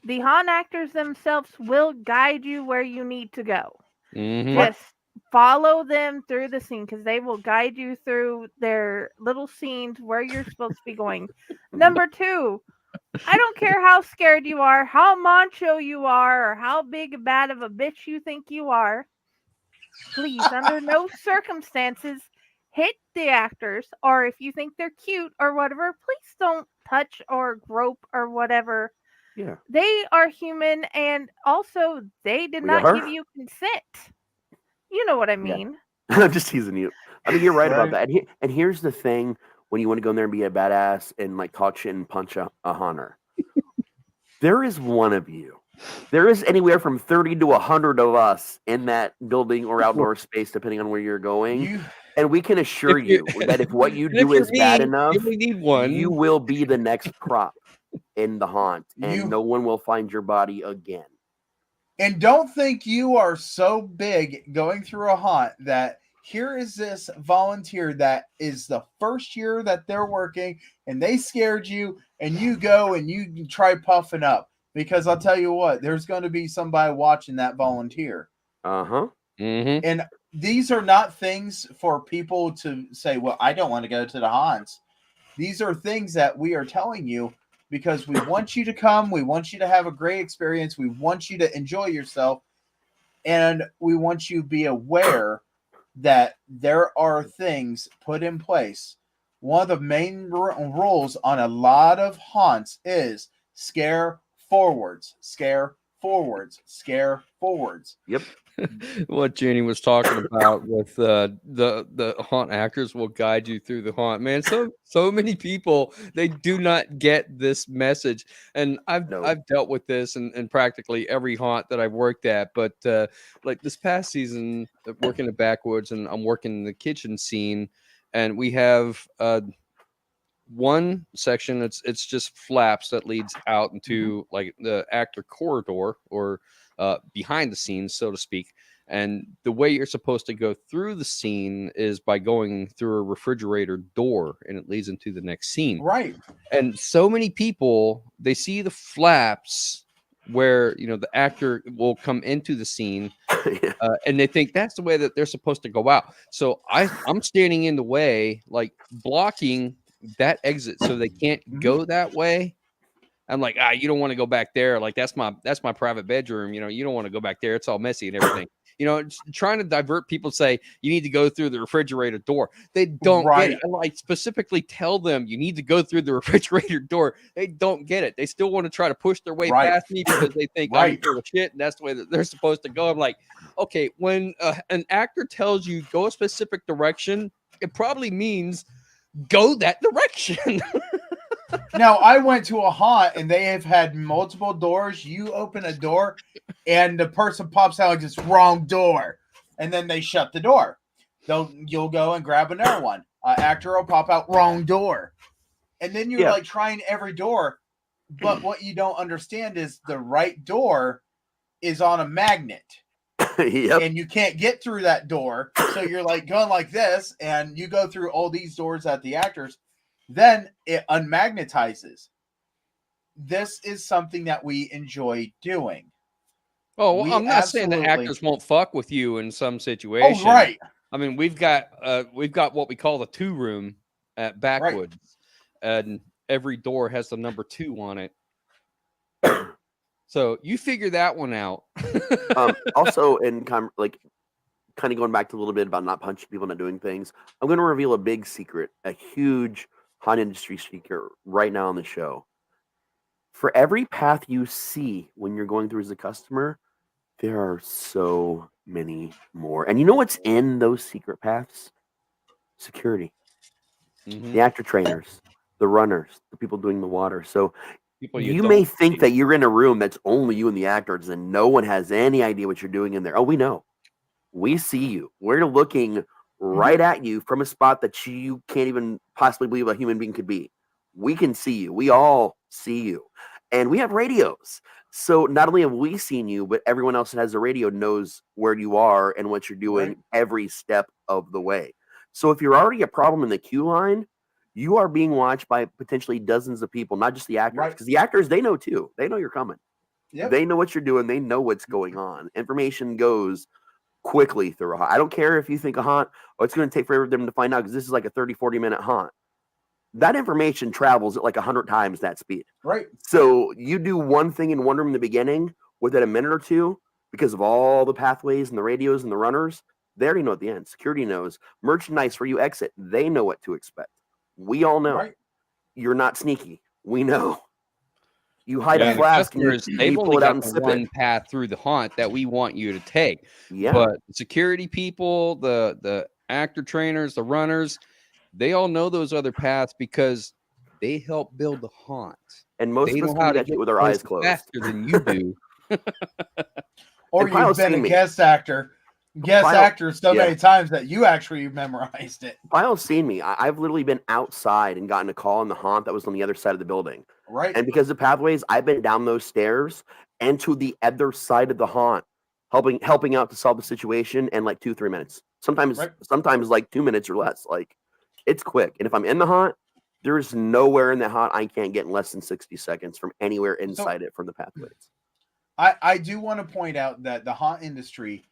the haunt actors themselves will guide you where you need to go. Mm-hmm. Just follow them through the scene because they will guide you through their little scenes where you're supposed to be going. Number two, I don't care how scared you are, how macho you are, or how big and bad of a bitch you think you are. Please, under no circumstances, hit the actors, or if you think they're cute or whatever, please don't touch or grope or whatever. Yeah, They are human, and also they did we not are. give you consent. You know what I Yeah, mean. I'm just teasing you. I mean, you're right about Right. that. And here's the thing: when you want to go in there and be a badass and like talk shit and punch a hunter, there is one of you. There is anywhere from 30 to 100 of us in that building or outdoor space, depending on where you're going. You And we can If assure you you that if what you and if do you're is bad me, you enough, only need you one. will be the next prop in the haunt, and you no one will find your body again. and don't think you are so big going through a haunt that here is this volunteer that is the first year that they're working and they scared you and you go and you try puffing up because I'll tell you what, there's going to be somebody watching that volunteer. Uh huh. Mm-hmm. And these are not things for people to say, well, I don't want to go to the haunts. These are things that we are telling you because we want you to come. We want you to have a great experience. We want you to enjoy yourself. And we want you to be aware that there are things put in place. One of the main rules on a lot of haunts is scare forwards, scare forwards, scare forwards. Yep. What Jenny was talking about with the haunt actors will guide you through the haunt. Man, so many people they do not get this message, and No. I've dealt with this in practically every haunt that I've worked at. But like this past season, working the backwoods, and I'm working in the kitchen scene, and we have one section it's just flaps that leads out into like the actor corridor or behind the scenes, so to speak. And the way you're supposed to go through the scene is by going through a refrigerator door, and it leads into the next scene. Right. And so many people they see the flaps where the actor will come into the scene, Yeah. and they think that's the way that they're supposed to go out. So I'm standing in the way, like blocking that exit, so they can't go that way. I'm like, you don't want to go back there. Like that's my private bedroom. You don't want to go back there. It's all messy and everything. Trying to divert people, say you need to go through the refrigerator door. They don't get it. Right. I like specifically tell them you need to go through the refrigerator door. They don't get it. They still want to try to push their way Right. past me because they think I'm Right. full of shit, and that's the way that they're supposed to go. I'm like, okay, when an actor tells you go a specific direction, it probably means go that direction. Now, I went to a haunt and they have had multiple doors. You open a door and the person pops out like this wrong door. And then they shut the door. You'll go and grab another one. Actor will pop out wrong door. And then you're Yeah. like trying every door. But what you don't understand is the right door is on a magnet. Yep. And you can't get through that door. So you're like going like this and you go through all these doors at the actors. Then it unmagnetizes. This is something that we enjoy doing. Oh, well, We I'm not saying that absolutely- actors won't fuck with you in some Oh, situations. right. I mean, we've got what we call the 2 room at Backwoods, and every door has the number 2 on it. So you figure that one out. Also, in kind of going back to a little bit about not punching people, not doing things, I'm going to reveal a big secret, a huge haunt industry secret right now on the show. For every path you see when you're going through as a customer, there are so many more. And you know what's in those secret paths? Security, Mhm. the actor trainers, the runners, the people doing the water. So People you don't may think see. that you're in a room that's only you and the actors and no one has any idea what you're doing in there. Oh, we know. We see you. We're looking right at you from a spot that you can't even possibly believe a human being could be. We can see you. We all see you. And we have radios. So not only have we seen you, but everyone else that has a radio knows where you are and what you're doing Right. every step of the way. So if you're already a problem in the queue line, you are being watched by potentially dozens of people, not just the actors. Right. Because the actors, they know too. They know you're coming. Yep. They know what you're doing. They know what's going on. Information goes quickly through a haunt. I don't care if you think a haunt, it's going to take forever for them to find out because this is like a 30, 40-minute haunt. That information travels at like 100 times that speed. Right. So you do one thing in one room in the beginning within a minute or two because of all the pathways and the radios and the runners. They already know at the end. Security knows. Merchandise where you exit, they know what to expect. We all know. Right. You're not sneaky. We know. You hide Yeah, a the flask and customers, they've you only pull it out got and the sip one it. path through the haunt that we want you to take. Yeah. But the security people, the actor trainers, the runners, they all know those other paths because they help build the haunt. And most They of us know can how do to that get shit with our eyes places closed. faster than you do. Or And Pyle's you've been a seen me. guest actor so many times that you actually memorized it. Pyle's seen me. I've literally been outside and gotten a call on the haunt that was on the other side of the building. Right. And because of pathways, I've been down those stairs and to the other side of the haunt, helping out to solve the situation in like 2-3 minutes. Sometimes like 2 minutes or less. Like it's quick. And if I'm in the haunt, there's nowhere in the haunt I can't get in less than 60 seconds from anywhere inside it from the pathways. I do want to point out that the haunt industry